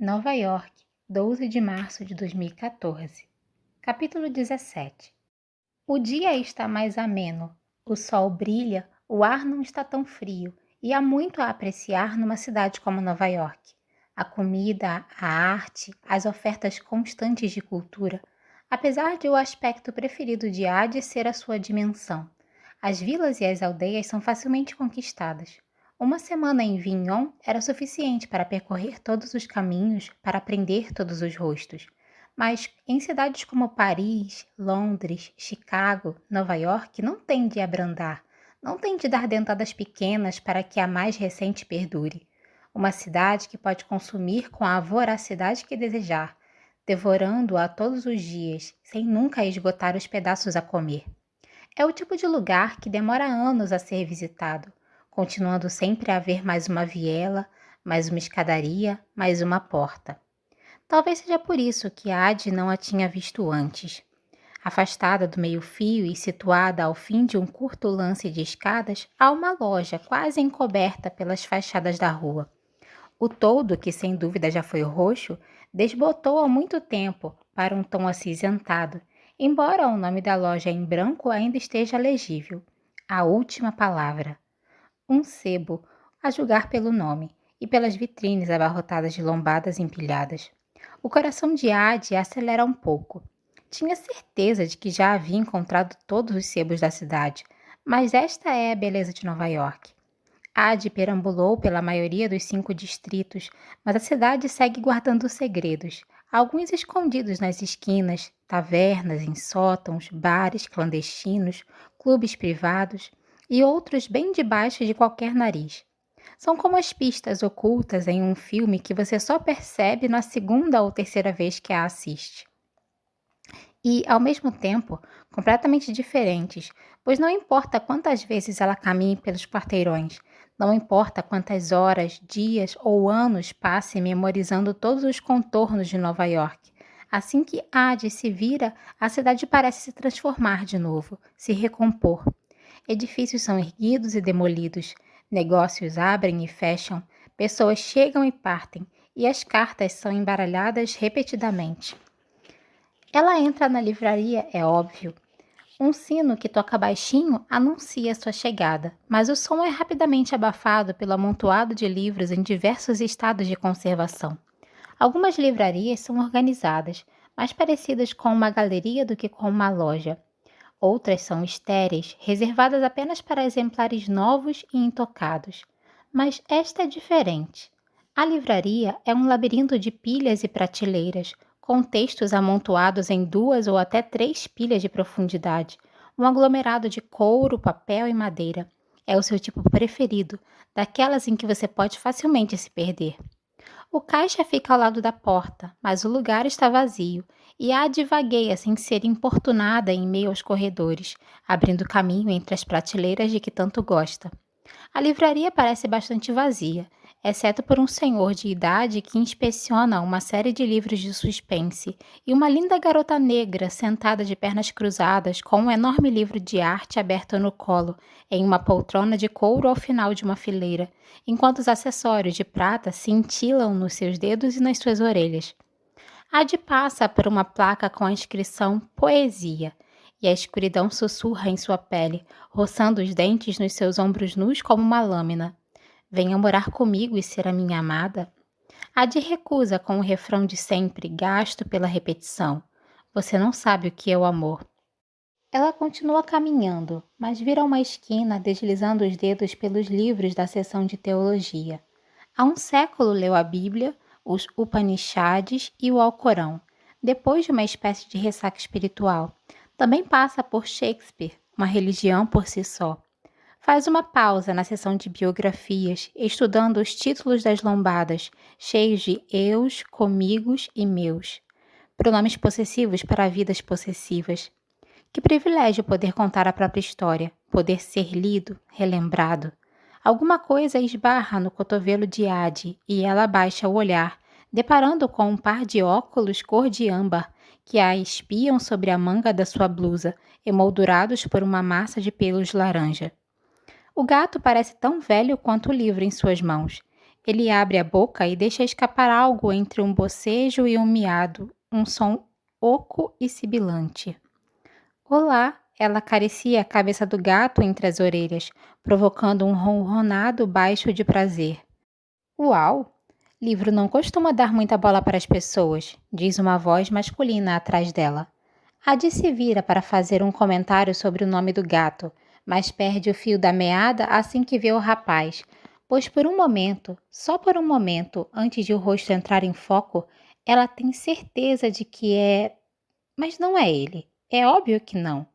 Nova York, 12 de março de 2014. Capítulo 17. O dia está mais ameno, o sol brilha, o ar não está tão frio e há muito a apreciar numa cidade como Nova York. A comida, a arte, as ofertas constantes de cultura, apesar de o aspecto preferido de Hades ser a sua dimensão. As vilas e as aldeias são facilmente conquistadas. Uma semana em Vignon era suficiente para percorrer todos os caminhos, para aprender todos os rostos. Mas em cidades como Paris, Londres, Chicago, Nova York, não tem de abrandar, não tem de dar dentadas pequenas para que a mais recente perdure. Uma cidade que pode consumir com a voracidade que desejar, devorando-a todos os dias, sem nunca esgotar os pedaços a comer. É o tipo de lugar que demora anos a ser visitado, continuando sempre a haver mais uma viela, mais uma escadaria, mais uma porta. Talvez seja por isso que Ade não a tinha visto antes. Afastada do meio-fio e situada ao fim de um curto lance de escadas, há uma loja quase encoberta pelas fachadas da rua. O toldo, que sem dúvida já foi roxo, desbotou há muito tempo para um tom acinzentado, embora o nome da loja em branco ainda esteja legível. A última palavra. Um sebo, a julgar pelo nome, e pelas vitrines abarrotadas de lombadas empilhadas. O coração de Ade acelera um pouco. Tinha certeza de que já havia encontrado todos os sebos da cidade, mas esta é a beleza de Nova York. Ade perambulou pela maioria dos 5 distritos, mas a cidade segue guardando segredos, alguns escondidos nas esquinas, tavernas em sótãos, bares clandestinos, clubes privados e outros bem debaixo de qualquer nariz. São como as pistas ocultas em um filme que você só percebe na segunda ou terceira vez que a assiste. E, ao mesmo tempo, completamente diferentes, pois não importa quantas vezes ela caminhe pelos quarteirões, não importa quantas horas, dias ou anos passe memorizando todos os contornos de Nova York. Assim que Hades se vira, a cidade parece se transformar de novo, se recompor. Edifícios são erguidos e demolidos, negócios abrem e fecham, pessoas chegam e partem, e as cartas são embaralhadas repetidamente. Ela entra na livraria, é óbvio. Um sino que toca baixinho anuncia sua chegada, mas o som é rapidamente abafado pelo amontoado de livros em diversos estados de conservação. Algumas livrarias são organizadas, mais parecidas com uma galeria do que com uma loja. Outras são estéreis, reservadas apenas para exemplares novos e intocados. Mas esta é diferente. A livraria é um labirinto de pilhas e prateleiras, com textos amontoados em 2 ou até 3 pilhas de profundidade, um aglomerado de couro, papel e madeira. É o seu tipo preferido, daquelas em que você pode facilmente se perder. O caixa fica ao lado da porta, mas o lugar está vazio, e Ade vagueia sem ser importunada em meio aos corredores, abrindo caminho entre as prateleiras de que tanto gosta. A livraria parece bastante vazia, exceto por um senhor de idade que inspeciona uma série de livros de suspense e uma linda garota negra sentada de pernas cruzadas com um enorme livro de arte aberto no colo, em uma poltrona de couro ao final de uma fileira, enquanto os acessórios de prata cintilam nos seus dedos e nas suas orelhas. Ade passa por uma placa com a inscrição Poesia, e a escuridão sussurra em sua pele, roçando os dentes nos seus ombros nus como uma lâmina. Venha morar comigo e ser a minha amada. Ade recusa com o refrão de sempre, gasto pela repetição. Você não sabe o que é o amor. Ela continua caminhando, mas vira uma esquina deslizando os dedos pelos livros da seção de teologia. Há um século leu a Bíblia, os Upanishads e o Alcorão, depois de uma espécie de ressaca espiritual. Também passa por Shakespeare, uma religião por si só. Faz uma pausa na seção de biografias, estudando os títulos das lombadas, cheios de eus, comigos e meus. Pronomes possessivos para vidas possessivas. Que privilégio poder contar a própria história, poder ser lido, relembrado. Alguma coisa esbarra no cotovelo de Ade e ela baixa o olhar, deparando com um par de óculos cor de âmbar que a espiam sobre a manga da sua blusa, emoldurados por uma massa de pelos laranja. O gato parece tão velho quanto o livro em suas mãos. Ele abre a boca e deixa escapar algo entre um bocejo e um miado, um som oco e sibilante. Olá! Ela acaricia a cabeça do gato entre as orelhas, provocando um ronronado baixo de prazer. Uau! Livro não costuma dar muita bola para as pessoas, diz uma voz masculina atrás dela. Adi se vira para fazer um comentário sobre o nome do gato, mas perde o fio da meada assim que vê o rapaz, pois por um momento, só por um momento, antes de o rosto entrar em foco, ela tem certeza de que é... Mas não é ele. É óbvio que não.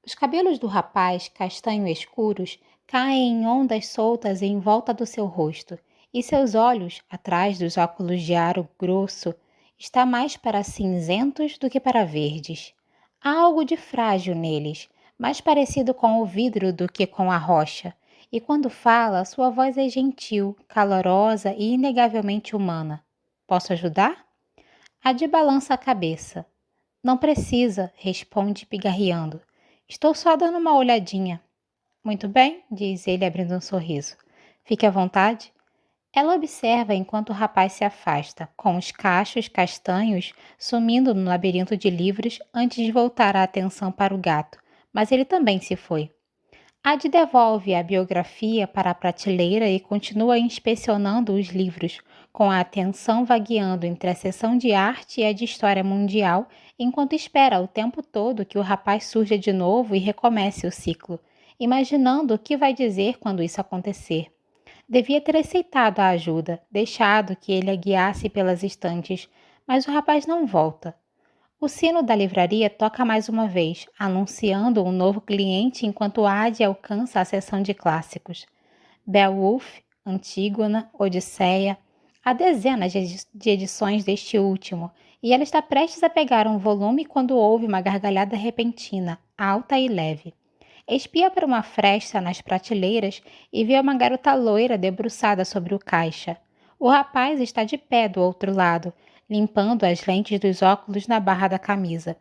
Os cabelos do rapaz, castanho escuros, caem em ondas soltas em volta do seu rosto, e seus olhos, atrás dos óculos de aro grosso, está mais para cinzentos do que para verdes. Há algo de frágil neles, mais parecido com o vidro do que com a rocha, e quando fala, sua voz é gentil, calorosa e inegavelmente humana. Posso ajudar? Adi balança a cabeça. Não precisa, responde pigarreando. Estou só dando uma olhadinha. Muito bem, diz ele abrindo um sorriso. Fique à vontade. Ela observa enquanto o rapaz se afasta, com os cachos castanhos sumindo no labirinto de livros antes de voltar a atenção para o gato, mas ele também se foi. Ad devolve a biografia para a prateleira e continua inspecionando os livros, com a atenção vagueando entre a seção de arte e a de história mundial, enquanto espera o tempo todo que o rapaz surja de novo e recomece o ciclo, imaginando o que vai dizer quando isso acontecer. Devia ter aceitado a ajuda, deixado que ele a guiasse pelas estantes, mas o rapaz não volta. O sino da livraria toca mais uma vez, anunciando um novo cliente enquanto Adi alcança a seção de clássicos. Beowulf, Antígona, Odisseia, há dezenas de edições deste último, e ela está prestes a pegar um volume quando ouve uma gargalhada repentina, alta e leve. Espia para uma fresta nas prateleiras e vê uma garota loira debruçada sobre o caixa. O rapaz está de pé do outro lado, limpando as lentes dos óculos na barra da camisa.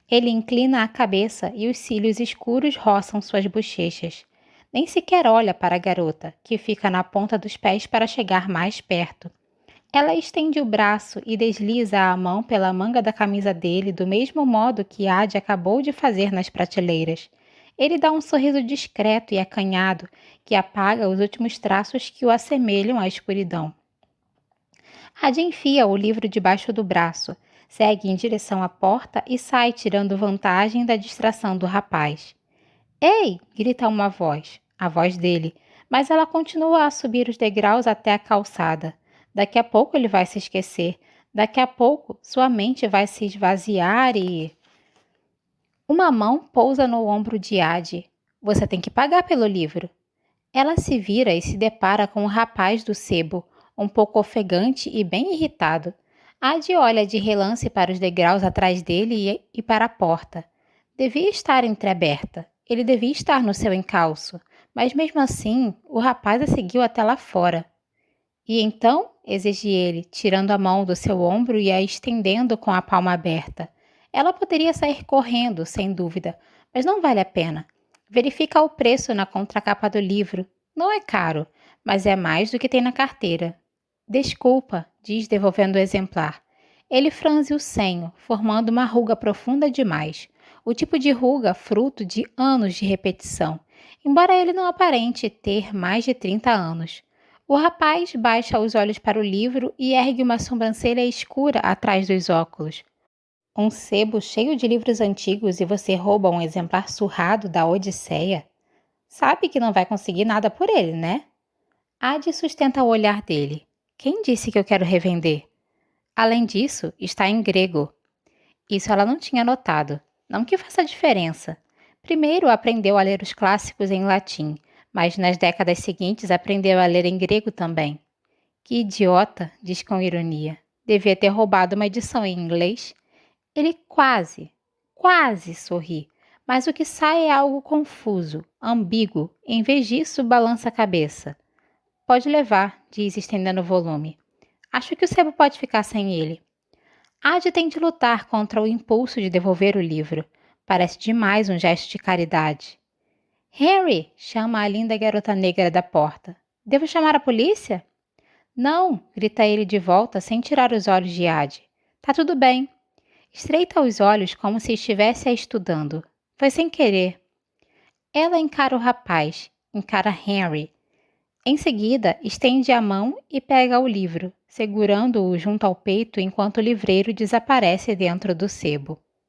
Ele inclina a cabeça e os cílios escuros roçam suas bochechas. Nem sequer olha para a garota, que fica na ponta dos pés para chegar mais perto. Ela estende o braço e desliza a mão pela manga da camisa dele do mesmo modo que Adi acabou de fazer nas prateleiras. Ele dá um sorriso discreto e acanhado que apaga os últimos traços que o assemelham à escuridão. Adi enfia o livro debaixo do braço, segue em direção à porta e sai tirando vantagem da distração do rapaz. Ei! Grita uma voz, a voz dele, mas ela continua a subir os degraus até a calçada. Daqui a pouco ele vai se esquecer, daqui a pouco sua mente vai se esvaziar e... Uma mão pousa no ombro de Adi. Você tem que pagar pelo livro. Ela se vira e se depara com o rapaz do sebo, um pouco ofegante e bem irritado. Adi olha de relance para os degraus atrás dele e para a porta. Devia estar entreaberta. Ele devia estar no seu encalço, mas mesmo assim, o rapaz a seguiu até lá fora. E então, exige ele, tirando a mão do seu ombro e a estendendo com a palma aberta. Ela poderia sair correndo, sem dúvida, mas não vale a pena. Verifica o preço na contracapa do livro. Não é caro, mas é mais do que tem na carteira. Desculpa, diz devolvendo o exemplar. Ele franze o senho, formando uma ruga profunda demais. O tipo de ruga fruto de anos de repetição, embora ele não aparente ter mais de 30 anos. O rapaz baixa os olhos para o livro e ergue uma sobrancelha escura atrás dos óculos. Um sebo cheio de livros antigos e você rouba um exemplar surrado da Odisseia? Sabe que não vai conseguir nada por ele, né? Adi sustenta o olhar dele. Quem disse que eu quero revender? Além disso, está em grego. Isso ela não tinha notado. Não que faça diferença. Primeiro aprendeu a ler os clássicos em latim, mas nas décadas seguintes aprendeu a ler em grego também. Que idiota, diz com ironia. Devia ter roubado uma edição em inglês. Ele quase sorri, mas o que sai é algo confuso, ambíguo. Em vez disso, balança a cabeça. Pode levar, diz estendendo o volume. Acho que o sebo pode ficar sem ele. Adi tem de lutar contra o impulso de devolver o livro. Parece demais um gesto de caridade. Harry! Chama a linda garota negra da porta. Devo chamar a polícia? Não, grita ele de volta sem tirar os olhos de Ade. Tá tudo bem. Estreita os olhos como se estivesse a estudando. Foi sem querer. Ela encara o rapaz, encara Henry. Em seguida, estende a mão e pega o livro, segurando-o junto ao peito enquanto o livreiro desaparece dentro do sebo.